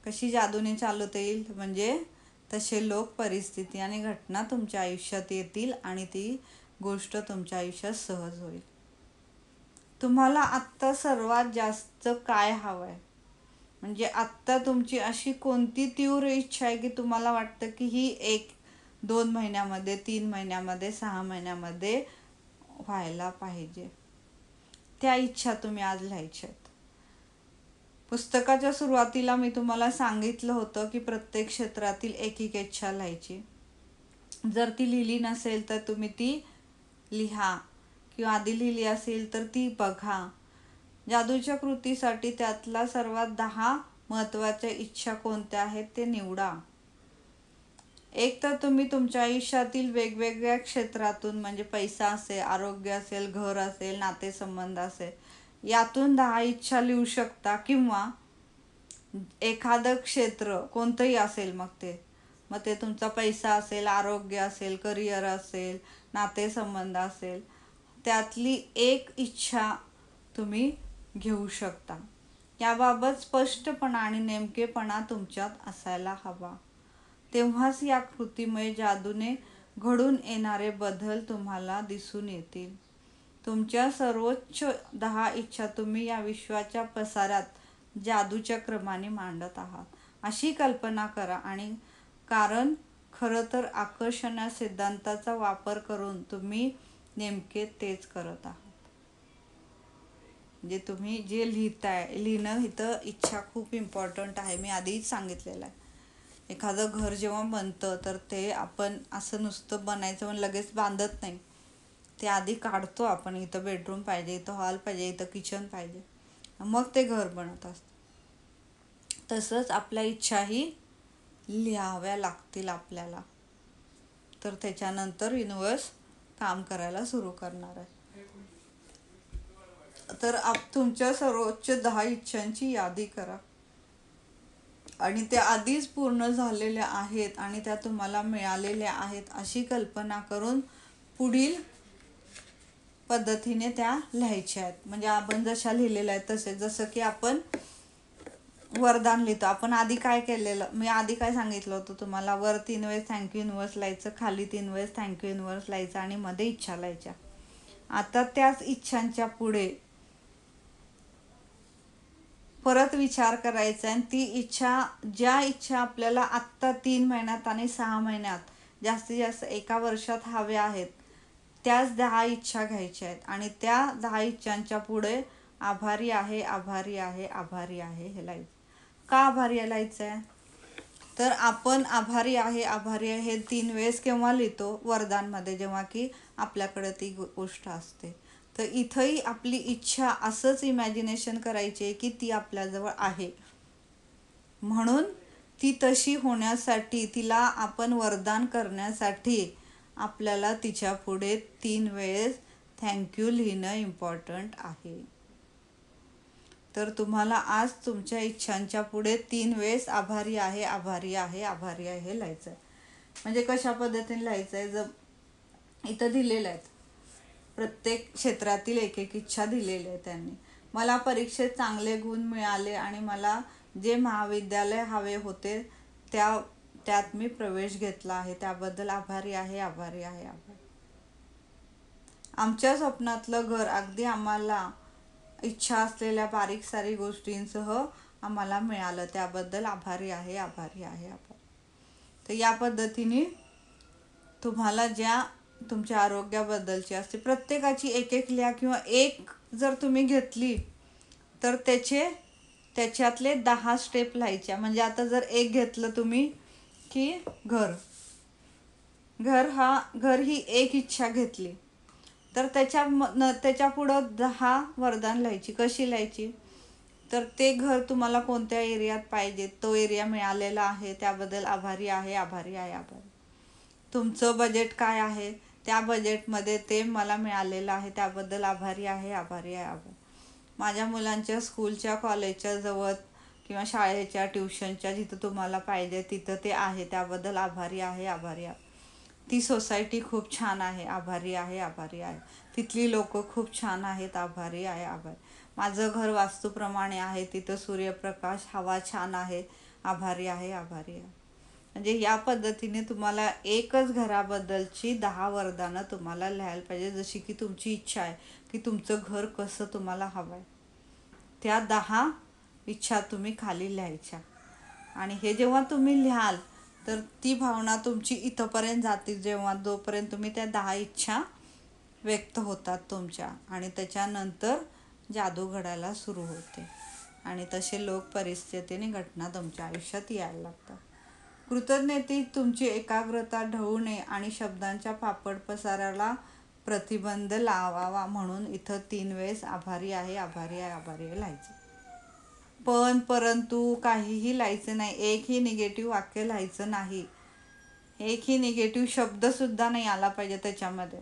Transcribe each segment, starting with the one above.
कशी जादूने चालवता येईल म्हणजे तसे लोक, परिस्थिती आणि घटना तुमच्या आयुष्यात येतील आणि ती गोष्ट तुमच्या आयुष्यात सहज होईल. तुम्हाला आत्ता सर्वात जास्त काय हवं आहे, म्हणजे आत्ता तुमची अशी कोणती तीव्र इच्छा आहे की तुम्हाला वाटतं की ही 1-2 महिन्यामध्ये, 3 महिन्यामध्ये, 6 महिन्यामध्ये व्हायला पाहिजे. त्या इच्छा तुम्ही आज लिहायच्या आहेत. पुस्तकाच्या सुरुवातीला मी तुम्हाला सांगितलं होतं की प्रत्येक क्षेत्रातील एक एक इच्छा लिहायची. जर ती लिहिली नसेल तर तुम्ही ती लिहा, किंवा आधी लिहिली असेल तर ती बघा. जादूच्या कृतीसाठी त्यातला सर्वात 10 महत्त्वाच्या इच्छा कोणत्या आहेत ते निवडा. एक तर तुम्ही तुमच्या आयुष्यातील वेगवेगळ्या क्षेत्रातून, म्हणजे पैसा असेल, आरोग्य असेल, घर असेल, नातेसंबंध असेल, यातून 10 इच्छा लिहू शकता. किंवा एखादं क्षेत्र कोणतंही असेल, मग ते तुमचा पैसा असेल, आरोग्य असेल, करिअर असेल, नातेसंबंध असेल, त्यातली एक इच्छा तुम्ही घेऊ शकता. याबाबत स्पष्टपणा आणि नेमकेपणा तुमच्यात असायला हवा. तेव्हाच या कृतीमुळे जादूने घडून येणारे बदल तुम्हाला दिसून येतील. तुमच्या सर्वोच्च 10 इच्छा तुम्ही या विश्वाच्या पसाऱ्यात जादूच्या क्रमाने मांडत आहात अशी कल्पना करा. आणि कारण खरं तर आकर्षण सिद्धांताचा वापर करून तुम्ही नेमके तेच करत आहात. म्हणजे तुम्ही जे लिहिणं इथं इच्छा खूप इम्पॉर्टंट आहे. मी आधीच सांगितलेलं आहे. एखादं घर जेव्हा बनतं तर ते आपण असं नुसतं बनायचं म्हणून लगेच बांधत नाही. ते आधी काढतो आपण, इथं बेडरूम पाहिजे, इथं हॉल पाहिजे, इथं किचन पाहिजे, मग ते घर बनत असतं. तसंच आपल्या इच्छाही लिहाव्या लागतील आपल्याला, तर त्याच्यानंतर युनिवर्स काम करायला सुरू करणार आहे. तर तुमच्या सर्वोच्च 10 इच्छांची यादी करा आणि त्या आधीच पूर्ण झालेल्या आहेत आणि त्या तुम्हाला मिळालेल्या आहेत अशी कल्पना करून पुढील पद्धतीने त्या लिहायच्या आहेत. म्हणजे आपण जशा लिहिलेल्या आहेत तसे, जसं की आपण वरदान लिहितो. आपण आधी काय केलेलं, मी आधी काय सांगितलं होतं तुम्हाला, वर 3 वेळेस थँक्यू युनिवर्स लिहायचं, खाली 3 वेळेस थँक्यू युनिवर्स लिहायचं आणि मध्ये इच्छा लिहायच्या. आता त्याच इच्छांच्या पुढे परत विचार करायचा आणि ती इच्छा, ज्या इच्छा आपल्याला आत्ता 3 महिन्यात आणि 6 महिन्यात, जास्तीत जास्त 1 वर्षात हव्या आहेत, त्याच 10 इच्छा घ्यायच्या आहेत. आणि त्या 10 इच्छांच्या पुढे आभारी आहे, आभारी आहे, आभारी आहे हे लिहायचं. का आभारी लिहायचं आहे, तर आपण आभारी आहे, आभारी आहे हे 3 वेळेस केव्हा लिहितो, वरदानमध्ये, जेव्हा की आपल्याकडे ती गोष्ट असते. तर इथंही आपली इच्छा असंच इमॅजिनेशन करायची की ती आपल्याजवळ आहे, म्हणून ती तशी होण्यासाठी, तिला आपण वरदान करण्यासाठी आपल्याला तिच्या पुढे 3 वेळेस थँक्यू लिहिणं इम्पॉर्टंट आहे. तर तुम्हाला आज तुमच्या इच्छांच्या पुढे 3 वेळेस आभारी आहे, आभारी आहे, आभारी आहे हे लिहायचं आहे. म्हणजे कशा पद्धतीने लिहायचं आहे, जर इथं दिलेलं आहेत, प्रत्येक क्षेत्रातील एक एक इच्छा दिलेली आहे त्यांनी. मला परीक्षेत चांगले गुण मिळाले आणि मला जे महाविद्यालय हवे होते त्यात मी प्रवेश घेतला आहे, त्याबद्दल आभारी आहे, आभारी आहे, आभारी. आमच्या स्वप्नातलं घर अगदी आम्हाला इच्छा असलेल्या बारीक सारीक गोष्टींसह आम्हाला मिळालं, त्याबद्दल आभारी आहे, आभारी आहे, आभारी. तर या पद्धतीने तुम्हाला ज्या तुमच्या आरोग्याबद्दलची असते प्रत्येकाची एक एक लिहा, किंवा एक जर तुम्ही घेतली तर त्याच्यातले 10 स्टेप लिहायच्या. म्हणजे आता जर एक घेतलं तुम्ही की घर ही एक इच्छा घेतली, तर त्याच्या पुढं 10 वरदान लिहायची. कशी लिहायची, तर ते घर तुम्हाला कोणत्या एरियात पाहिजे, तो एरिया मिळालेला आहे, त्याबद्दल आभारी आहे, आभारी आहे, आभारी. तुमचं बजेट काय आहे, त्या बजेटमध्ये ते मला मिळालेलं आहे, त्याबद्दल आभारी आहे, आभारी आहे, आभारी. माझ्या मुलांच्या स्कूलच्या, कॉलेजच्या जवळ किंवा शाळेच्या, ट्युशनच्या जिथं तुम्हाला पाहिजे तिथं ते आहे, त्याबद्दल आभारी आहे, आभारी आहे. ती सोसायटी खूप छान आहे, आभारी आहे, आभारी आहे. तिथली लोक खूप छान आहेत, आभारी आहे, आभारी. माझं घर वास्तूप्रमाणे आहे, तिथं सूर्यप्रकाश, हवा छान आहे, आभारी आहे, आभारी आहे. म्हणजे या पद्धतीने तुम्हाला एकच घराबद्दलची 10 वरदानं तुम्हाला लिहायला पाहिजे. जशी की तुमची इच्छा आहे की तुमचं घर कसं तुम्हाला हवं आहे, त्या 10 इच्छा तुम्ही खाली लिहायच्या. आणि हे जेव्हा तुम्ही लिहाल तर ती भावना तुमची इथंपर्यंत जाते, जेव्हा जोपर्यंत तुम्ही त्या 10 इच्छा व्यक्त होतात तुमच्या, आणि त्याच्यानंतर जादू घडायला सुरू होते आणि तसे लोक, परिस्थिती आणि घटना तुमच्या आयुष्यात यायला लागतात. कृतज्ञतेत तुमची एकाग्रता ढळू नये आणि शब्दांच्या फापट पसाराला प्रतिबंध लावावा म्हणून इथं 3 वेळेस आभारी आहे, आभारी आहे, आभारी आहे लिहायचं. पण, परंतु काहीही लिहायचं नाही. एकही निगेटिव्ह वाक्य लिहायचं नाही. एकही निगेटिव्ह शब्दसुद्धा नाही आला पाहिजे त्याच्यामध्ये.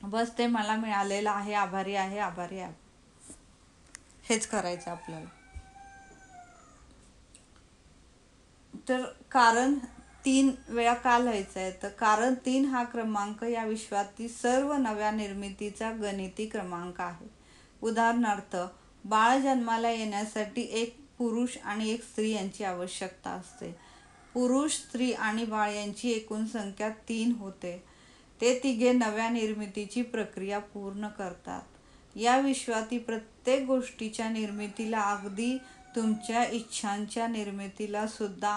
बस ते मला मिळालेलं आहे, आभारी आहे, आभारी आहे, हेच करायचं आपल्याला. तर कारण 3 वेळा का लिहायचं आहे, तर कारण 3 हा क्रमांक या विश्वातील सर्व नव्या निर्मितीचा गणिती क्रमांक आहे. उदाहरणार्थ, बाळ जन्माला येण्यासाठी एक पुरुष आणि एक स्त्री यांची आवश्यकता असते. पुरुष, स्त्री आणि बाळ यांची एकूण संख्या 3 होते. ते तिघे नव्या निर्मितीची प्रक्रिया पूर्ण करतात. या विश्वातील प्रत्येक गोष्टीच्या निर्मितीला, अगदी तुमच्या इच्छांच्या निर्मितीला सुद्धा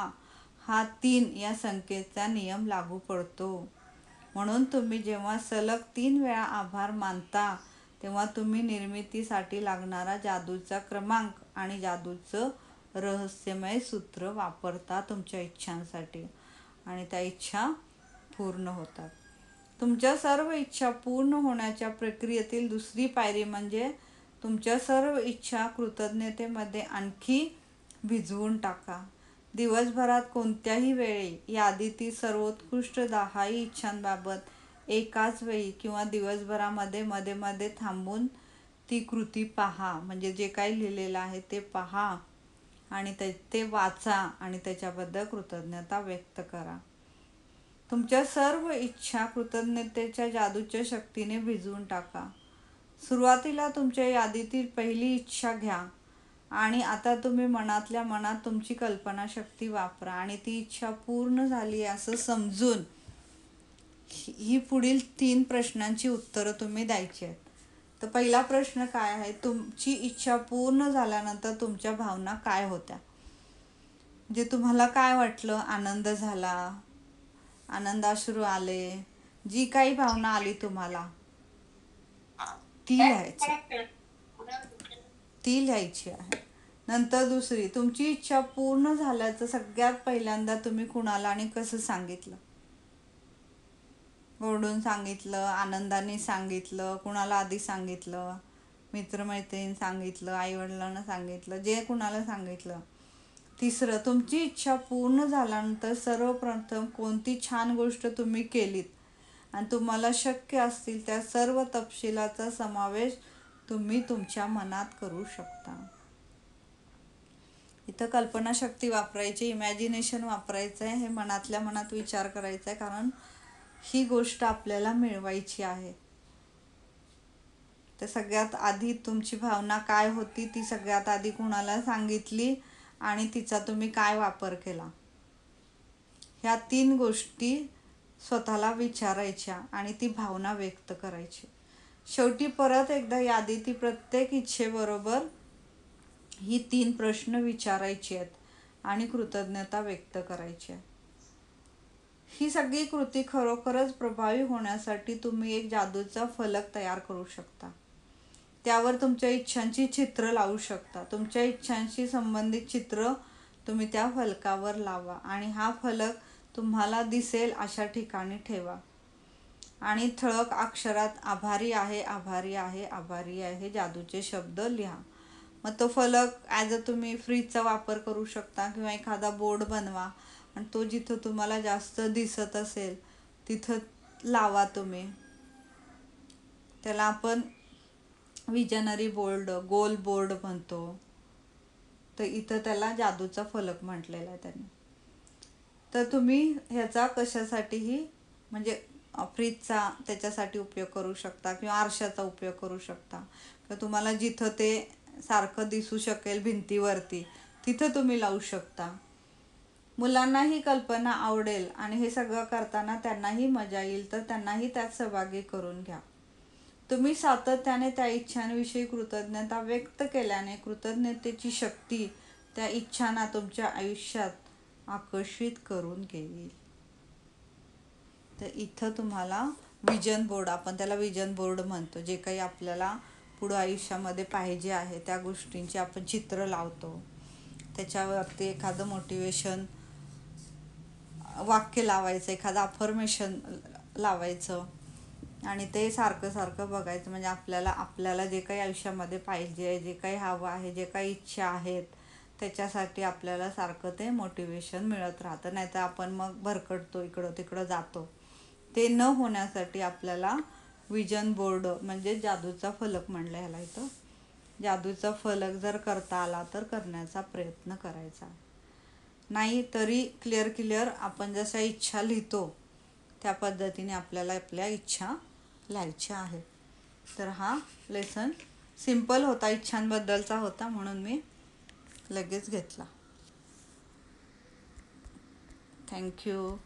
हा 3 या संख्येचा नियम लागू पडतो. म्हणून तुम्ही जेव्हा सलग 3 वेळा आभार मानता तेव्हा तुम्ही निर्मितीसाठी लागणारा जादूचा क्रमांक आणि जादूचं रहस्यमय सूत्र वापरता तुमच्या इच्छांसाठी, आणि त्या इच्छा पूर्ण होतात. तुमच्या सर्व इच्छा पूर्ण होण्याच्या प्रक्रियेतील दुसरी पायरी म्हणजे तुमच्या सर्व इच्छा कृतज्ञतेमध्ये आणखी भिजवून टाका. दिवसभरात कोणत्याही वेळी यादीतील सर्वोत्कृष्ट 10 इच्छांबाबत एकाच वेळी किंवा दिवसभरामध्ये मध्ये मध्ये थांबून ती कृती पहा. म्हणजे जे काही लिहिलेलं आहे ते पहा आणि ते वाचा आणि त्याच्याबद्दल कृतज्ञता व्यक्त करा. तुमच्या सर्व इच्छा कृतज्ञतेच्या जादूच्या शक्तीने भिजवून टाका. सुरुवातीला तुमच्या यादीतील पहिली इच्छा घ्या आणि आता तुम्ही मनातल्या मनात तुमची कल्पनाशक्ती वापरा आणि ती इच्छा पूर्ण झाली असं समजून ही पुढील 3 प्रश्नांची उत्तरं तुम्ही द्यायची आहेत. तर पहिला प्रश्न काय आहे, तुमची इच्छा पूर्ण झाल्यानंतर तुमच्या भावना काय होत्या? म्हणजे तुम्हाला काय वाटलं? आनंद झाला, आनंदाश्रू आले, जी काही भावना आली तुम्हाला ती लिहायची आहे. नंतर दुसरी, तुमची इच्छा पूर्ण झाल्याचं सगळ्यात पहिल्यांदा तुम्ही कुणाला आणि कसं सांगितलं? ओरडून सांगितलं, आनंदाने सांगितलं, कुणाला आधी सांगितलं? मित्रमैत्रिणी सांगितलं, आईवडिलांना सांगितलं, जे कुणाला सांगितलं? तिसरं, तुमची इच्छा पूर्ण झाल्यानंतर सर्वप्रथम कोणती छान गोष्ट तुम्ही केलीत आणि तुम्हाला शक्य असतील त्या सर्व तपशिलाचा समावेश तुम्ही तुमच्या मनात करू शकता. इथं कल्पनाशक्ती वापरायची, इमॅजिनेशन वापरायचं आहे, हे मनातल्या मनात विचार करायचा आहे, कारण ही गोष्ट आपल्याला मिळवायची आहे. तर सगळ्यात आधी तुमची भावना काय होती ती सगळ्यात आधी कुणाला सांगितली आणि तिचा तुम्ही काय वापर केला, ह्या 3 गोष्टी स्वतःला विचारायच्या आणि ती भावना व्यक्त करायची. शेवटी परत एकदा यादीतील प्रत्येक इच्छेबरोबर ही 3 प्रश्न विचारायचे आहेत आणि कृतज्ञता व्यक्त करायची आहे. ही सगळी कृती खरोखरच प्रभावी होण्यासाठी तुम्ही एक जादूचा फलक तयार करू शकता. त्यावर तुमच्या इच्छांची चित्र लावू शकता. तुमच्या इच्छांशी संबंधित चित्र तुम्ही त्या फलकावर लावा आणि हा फलक तुम्हाला दिसेल अशा ठिकाणी ठेवा आणि ठळक अक्षरात आभारी आहे, आभारी आहे, आभारी आहे जादूचे शब्द लिहा. मग तो फलक ॲज अ तुम्ही फ्रीजचा वापर करू शकता किंवा एखादा बोर्ड बनवा आणि तो जिथं तुम्हाला जास्त दिसत असेल तिथं लावा तुम्ही. त्याला आपण विजनरी बोर्ड, गोल बोर्ड म्हणतो. तर इथं त्याला जादूचा फलक म्हटलेला आहे त्यांनी. तर तुम्ही ह्याचा कशासाठीही म्हणजे फ्रीजचा त्याच्यासाठी उपयोग करू शकता किंवा आरशाचा उपयोग करू शकता. तर तुम्हाला जिथं ते सारखं दिसू शकेल भिंतीवरती तिथं तुम्ही लावू शकता. मुलांनाही कल्पना आवडेल आणि हे सगळं करताना त्यांनाही मजा येईल, तर त्यांनाही त्यात सहभागी करून घ्या. तुम्ही सातत्याने त्या इच्छांविषयी कृतज्ञता व्यक्त केल्याने कृतज्ञतेची शक्ती त्या इच्छांना तुमच्या आयुष्यात आकर्षित करून घेईल. तर इथं तुम्हाला विजन बोर्ड, आपण त्याला विजन बोर्ड म्हणतो, जे काही आपल्याला पुढं आयुष्यामध्ये पाहिजे आहे त्या गोष्टींची आपण चित्र लावतो. त्याच्यावरती एखादं मोटिवेशन वाक्य लावायचं, एखादं अफर्मेशन लावायचं आणि ते सारखं सारखं बघायचं. म्हणजे आपल्याला जे काही आयुष्यामध्ये पाहिजे, जे काही हवं आहे, जे काही इच्छा आहेत, त्याच्यासाठी आपल्याला सारखं ते मोटिवेशन मिळत राहतं. नाहीतर आपण मग भरकटतो, इकडं तिकडं जातो. ते न होण्यासाठी आपल्याला विजन बोर्ड म्हणजे जादूचा फलक म्हणलं ह्याला इथं. जादूचा फलक जर करता आला तर करण्याचा प्रयत्न करायचा. नाही तरी क्लिअर आपण जशा इच्छा लिहितो त्या पद्धतीने आपल्याला आपल्या इच्छा लिहायच्या आहेत. तर हा लेसन सिम्पल होता, इच्छांबद्दलचा होता, म्हणून मी लगेच घेतला. थँक्यू.